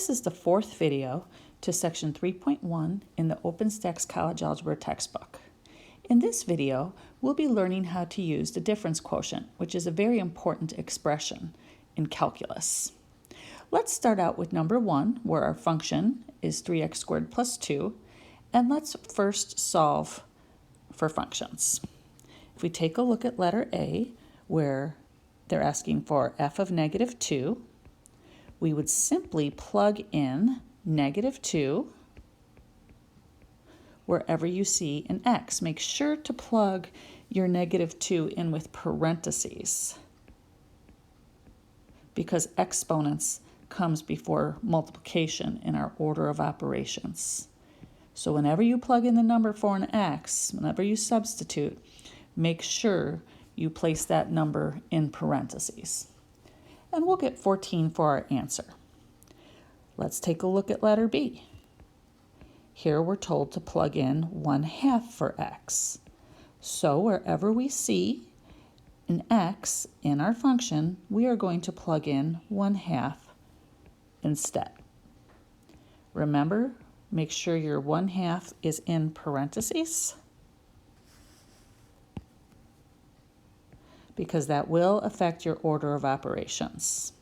This is the fourth video to section 3.1 in the OpenStax College Algebra textbook. In this video, we'll be learning how to use the difference quotient, which is a very important expression in calculus. Let's start out with number 1, where our function is 3x squared plus 2, and let's first solve for functions. If we take a look at letter A, where they're asking for f of negative 2, we would simply plug in negative 2 wherever you see an x. Make sure to plug your negative 2 in with parentheses because exponents comes before multiplication in our order of operations. So whenever you plug in the number for an x, whenever you substitute, make sure you place that number in parentheses. And we'll get 14 for our answer. Let's take a look at letter B. Here we're told to plug in 1/2 for x. So wherever we see an x in our function, we are going to plug in 1/2 instead. Remember, make sure your 1/2 is in parentheses, because that will affect your order of operations.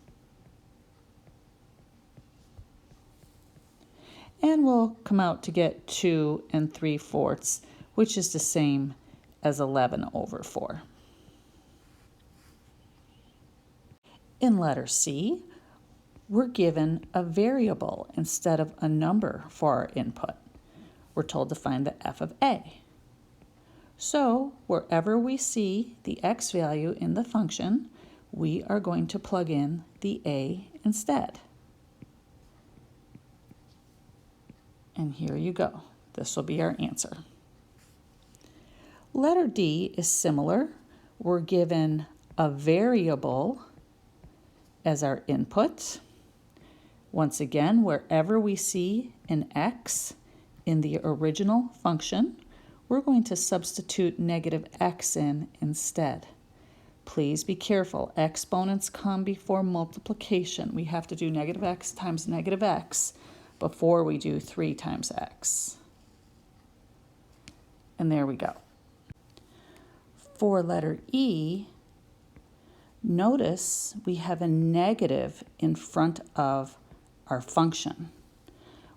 And we'll come out to get 2 3/4, which is the same as 11/4. In letter C, we're given a variable instead of a number for our input. We're told to find the f of a. So wherever we see the x value in the function, we are going to plug in the a instead. And here you go. This will be our answer. Letter D is similar. We're given a variable as our input. Once again, wherever we see an x in the original function, we're going to substitute negative x in instead. Please be careful. Exponents come before multiplication. We have to do negative x times negative x before we do 3 times x. And there we go. For letter E, notice we have a negative in front of our function.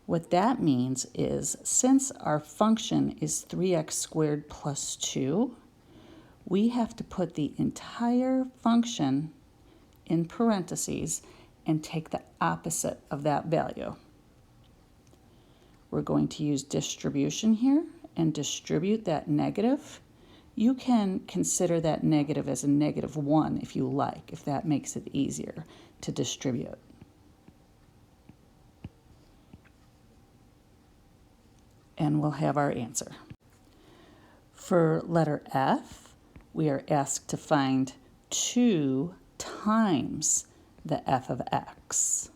What that means is, since our function is 3x squared plus 2, we have to put the entire function in parentheses and take the opposite of that value. We're going to use distribution here and distribute that negative. You can consider that negative as a -1 if you like, if that makes it easier to distribute. And we'll have our answer. For letter F, we are asked to find 2 times the f of x.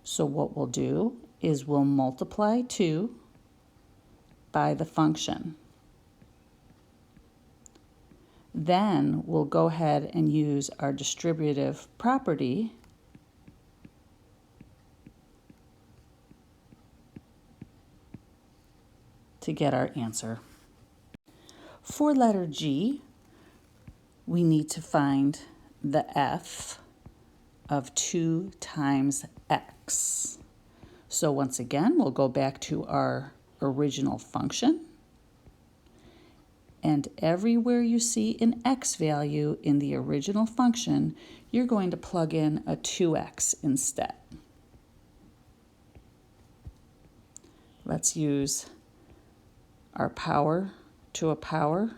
So what we'll do is we'll multiply 2 by the function. Then we'll go ahead and use our distributive property to get our answer. For letter G, we need to find the f of 2 times x. So once again, we'll go back to our original function. And everywhere you see an x value in the original function, you're going to plug in a 2x instead. Let's use our power to a power.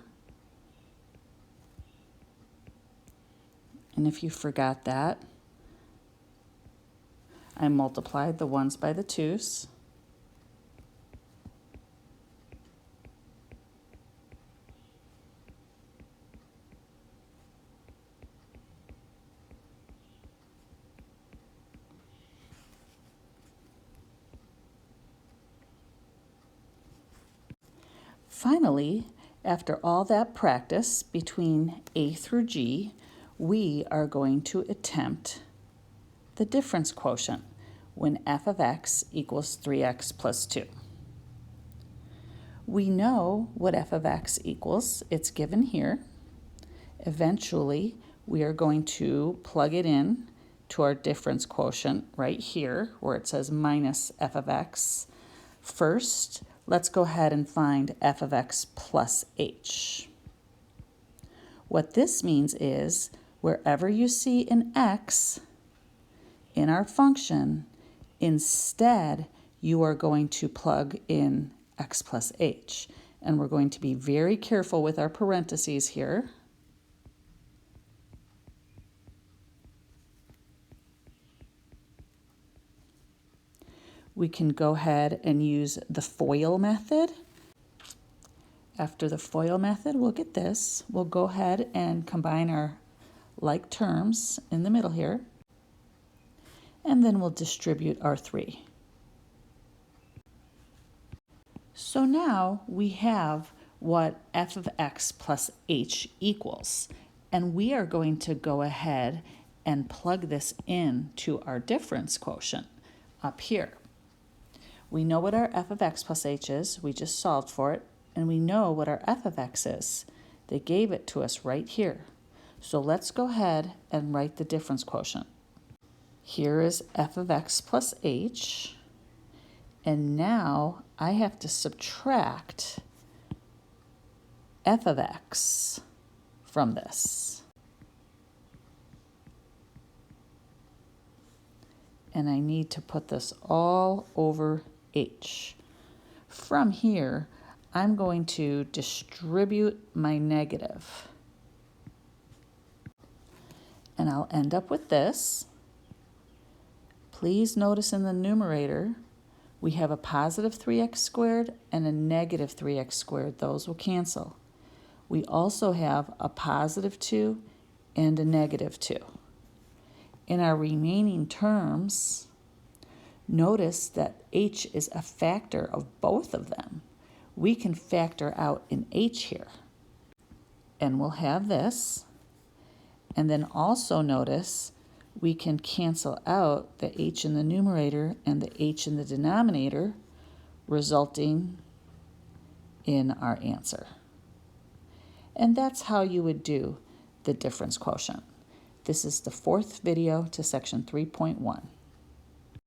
And if you forgot that, I multiplied the 1's by the 2's. Finally, after all that practice between A through G, we are going to attempt the difference quotient, when f of x equals 3x plus 2. We know what f of x equals. It's given here. Eventually, we are going to plug it in to our difference quotient right here where it says minus f of x. First, let's go ahead and find f of x plus h. What this means is wherever you see an x in our function, instead you are going to plug in x plus h. And we're going to be very careful with our parentheses here. We can go ahead and use the FOIL method. After the FOIL method, we'll get this. We'll go ahead and combine our like terms in the middle here, and then we'll distribute our 3. So now we have what f of x plus h equals, and we are going to go ahead and plug this in to our difference quotient up here. We know what our f of x plus h is. We just solved for it. And we know what our f of x is. They gave it to us right here. So let's go ahead and write the difference quotient. Here is f of x plus h. And now I have to subtract f of x from this. And I need to put this all over h. From here, I'm going to distribute my negative. And I'll end up with this. Please notice in the numerator, we have a positive 3x squared and a negative 3x squared. Those will cancel. We also have a positive 2 and a negative 2. In our remaining terms, notice that h is a factor of both of them. We can factor out an h here. And we'll have this. And then also notice we can cancel out the h in the numerator and the h in the denominator, resulting in our answer. And that's how you would do the difference quotient. This is the 4th video to section 3.1.